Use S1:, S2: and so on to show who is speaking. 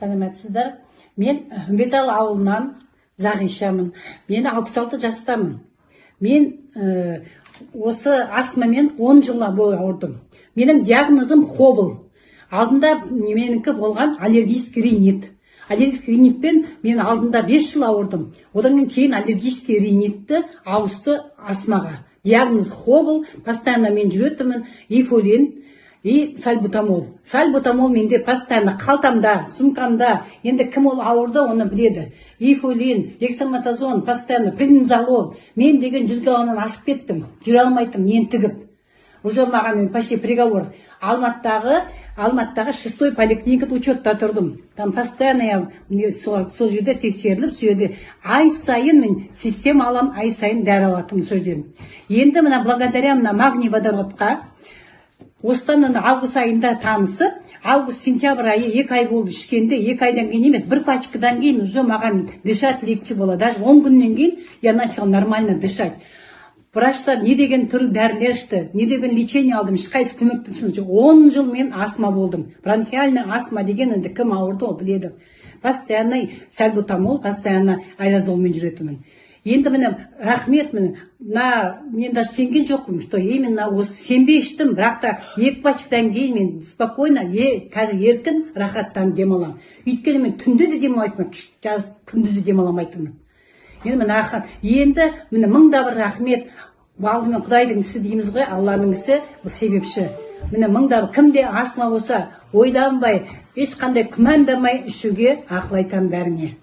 S1: Сәлеметсіздер. Мен Үмбетал ауылынан Зағишамын. Мен 66 жастамын. Мен осы астмамен 10 жылға бойы ауырдым. Менің диагнозым Хоббл. Алдында менікі болған аллергический ринит. Аллергический ринитпен мен алдында 5 жыл ауырдым. Одан кейін аллергический ринитті ауысты астмаға. Диагноз Хоббл. Постоянно мен жүретімін. Эйфолин и сальбутамол. Сальбутамол менде постоянно қалтамда, сумкамда. Енді кім ол ауырды, оны біледі. Эйфолин, дексаметазон, постоянно преднизолол. Мен деген 100 килодан асып кеттім. Жүре алмайтым, ентігіп. Уже маған почти приговор. Алматтағы 6-й поликлиникада учетта тұрдым. Там постоянно я сол жерде тексеріліп, сол жерде ай сайын мен система алам, ай сайын дәрі алатым сол жерден. Енді мына благодаря мына магний водородқа осыдан август айында танысып, август-сентябрь айы 2 ай болды ішкенде, 2 айдан кейін емес, 1 пачкадан кейін уже маған дышать легче болады. Даже 10 күннен кейін я начала нормально дышать. Врачтар не деген түрлі дәрілер ішті, не деген лечение алдым, ешқайсы көмектенсін. 10 жыл мен астма болдым. Бронхиальный астма деген енді кім ауырды, ол біледі. Постоянно сальбутамол, постоянно аэрозолмен жүретімін. Енді міне рахмет, мен даже сенген жоқпын, что именно осы сенбей іштім, бірақ та 2 пачкадан кейін мен спокойно, қазір еркін рахаттан демалам. Өйткені мен түнде де демалайтын, күндіз де демаламайтын. Енді міне 1000 рахмет. Алдымен Құдайдың ісі дейміз ғой, Алланың ісі бұл себепші. Міне 1000 кімде астма болса, ойланбай, ешқандай күмәндамай ішуге ақыл айтам бәріне.